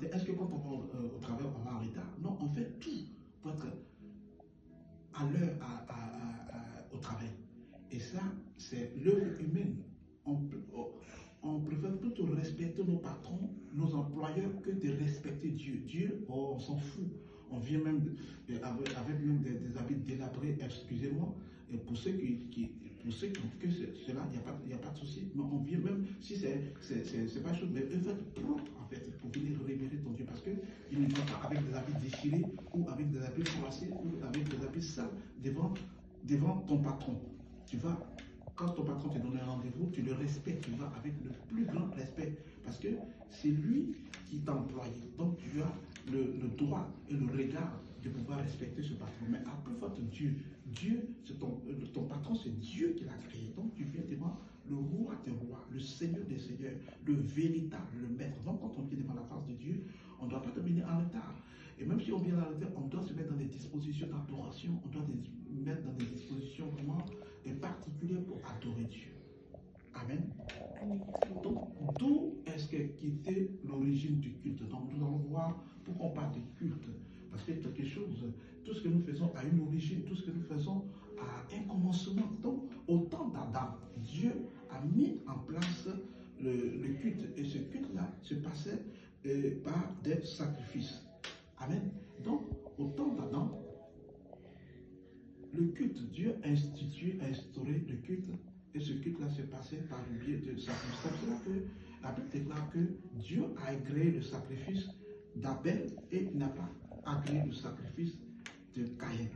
matin, est-ce que quand on va au travail, on va en retard? Non, on fait tout pour être à l'heure au travail. Et ça, c'est l'œuvre humaine. On préfère plutôt respecter nos patrons, nos employeurs, que de respecter Dieu. Dieu, oh, on s'en fout. On vient même avec même des habits délabrés, excusez-moi, et pour ceux pour ceux qui ont que cela, il n'y a pas de souci. Mais on vient même, si c'est pas chose, mais eux être propre en fait, pour venir révéler ton Dieu. Parce qu'ils ne vont pas avec des habits déchirés, ou avec des habits froissés, ou avec des habits sales devant ton patron. Tu vas, quand ton patron te donne un rendez-vous, tu le respectes, tu vas avec le plus grand respect. Parce que c'est lui qui t'a employé. Donc tu as le droit et le regard de pouvoir respecter ce patron. Mais à plus forte Dieu, ton patron, c'est Dieu qui l'a créé. Donc tu viens devant le roi des rois, le seigneur des seigneurs, le véritable, le maître. Donc quand on vient devant la face de Dieu, on ne doit pas terminer en retard. Et même si on vient en retard, on doit se mettre dans des dispositions d'adoration, on doit se mettre dans des dispositions vraiment particulières pour adorer Dieu. Amen. Donc, d'où est-ce qu'était l'origine du culte? Donc, nous allons voir pourquoi on parle de culte. Parce que quelque chose, tout ce que nous faisons a une origine, tout ce que nous faisons a un commencement. Donc, au temps d'Adam, Dieu a mis en place le culte. Et ce culte-là se passait par des sacrifices. Amen. Donc, au temps d'Adam, le culte, Dieu a instauré le culte. Et ce culte-là s'est passé par le biais de sacrifices. C'est pour cela que la Bible déclare que Dieu a agréé le sacrifice d'Abel et n'a pas agréé le sacrifice de Caïn.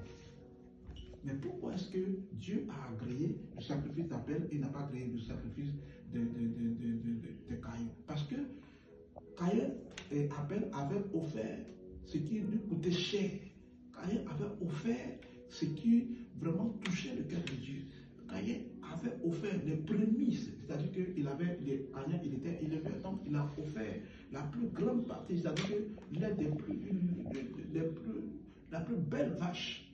Mais pourquoi est-ce que Dieu a agréé le sacrifice d'Abel et n'a pas agréé le sacrifice de Caïn? Parce que Caïn et Abel avaient offert ce qui lui coûtait cher. Caïn avait offert ce qui vraiment touchait le cœur de Dieu. Caïn avait offert les prémices, c'est-à-dire qu'il avait Caïn, il était élevé, donc il a offert la plus grande partie, c'est-à-dire que la plus belle vache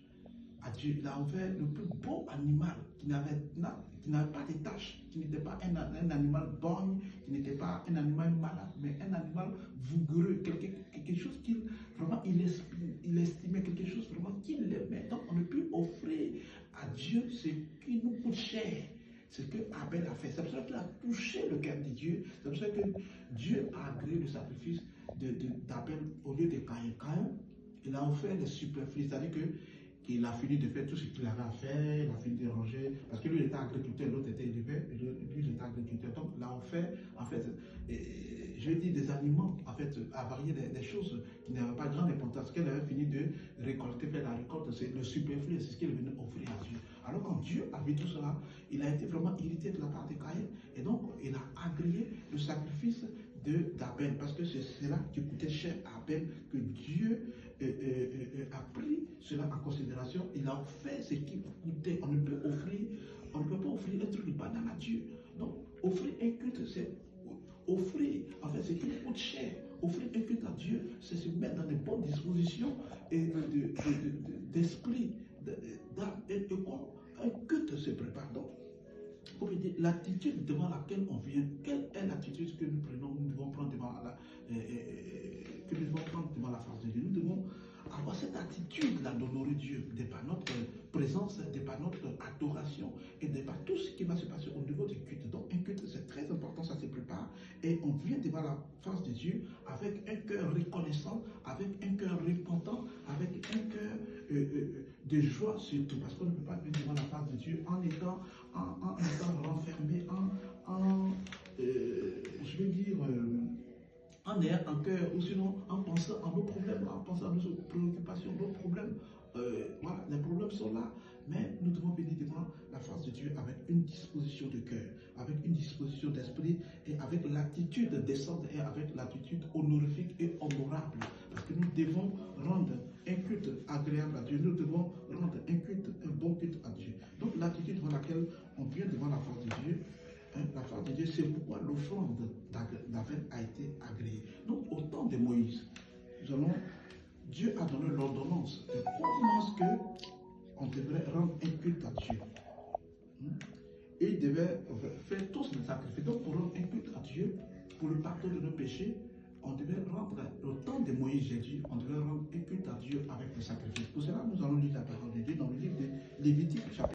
à Dieu. Il a offert le plus beau animal qui n'avait pas de taches, qui n'était pas un animal borgne, qui n'était pas un animal malade, mais un animal vigoureux, quelque chose qu'il vraiment il estimait, quelque chose vraiment qu'il aimait. Donc on ne peut offrir à Dieu ce qui nous coûte cher. C'est ce que Abel a fait. C'est pour ça qu'il a touché le cœur de Dieu. C'est pour ça que Dieu a agréé le sacrifice d'Abel au lieu de Caïn. Caïn, il a offert les superflus, c'est-à-dire qu'il a fini de faire tout ce qu'il avait à faire, il a fini de ranger, parce que lui il était agriculteur, l'autre était élevé, lui il était agriculteur. Donc il a offert, en fait, je dis des aliments, en fait, à varier des choses qui n'avaient pas grande importance, qu'elle avait fini de récolter, faire la récolte, c'est le superflu, c'est ce qu'il est venu offrir à Dieu. Alors quand Dieu a vu tout cela, il a été vraiment irrité de la part de Caïn, et donc il a agréé le sacrifice d'Abel, parce que c'est cela qui coûtait cher à Abel, que Dieu a pris cela en considération. Il a fait ce qui coûtait. On ne peut pas offrir un truc de banal à Dieu. Donc, offrir un culte, c'est offrir, en fait, ce qui coûte cher. Offrir un culte à Dieu, c'est se mettre dans de bonnes dispositions d'esprit, d'âme et de corps. Un culte se prépare. Donc, pour me dire, l'attitude devant laquelle on vient, quelle est l'attitude que nous prenons, nous devons prendre devant la face de Dieu. Nous devons avoir cette attitude-là d'honorer Dieu, de par notre présence, de par notre adoration et de par tout ce qui va se passer au niveau du culte. Donc un culte, c'est très important, ça se prépare et on vient devant la face de Dieu avec un cœur reconnaissant, avec un cœur repentant, avec un cœur de joie surtout, parce qu'on ne peut pas venir devant la face de Dieu en étant renfermé, je veux dire, en ayant un cœur, ou sinon en pensant à nos problèmes, en pensant à nos préoccupations, nos problèmes. Voilà, les problèmes sont là, mais nous devons venir devant la face de Dieu avec une disposition de cœur, avec une disposition d'esprit et avec l'attitude décente et avec l'attitude honorifique et honorable. Parce que nous devons rendre un culte agréable à Dieu, nous devons rendre un bon culte à Dieu. Donc l'attitude dans laquelle on vient devant la face de Dieu, la face de Dieu, c'est pourquoi l'offrande d'Abel a été agréée. Donc au temps de Moïse, Dieu a donné l'ordonnance de comment est-ce qu'on devrait rendre un culte à Dieu. Et il devait faire tous les sacrifices. Donc pour rendre un culte à Dieu, pour le pardon de nos péchés, on devait rendre le temps de Moïse, j'ai dit, on devait rendre un culte à Dieu avec le sacrifice. Pour cela, nous allons lire la parole de Dieu dans le livre de Lévitique, chapitre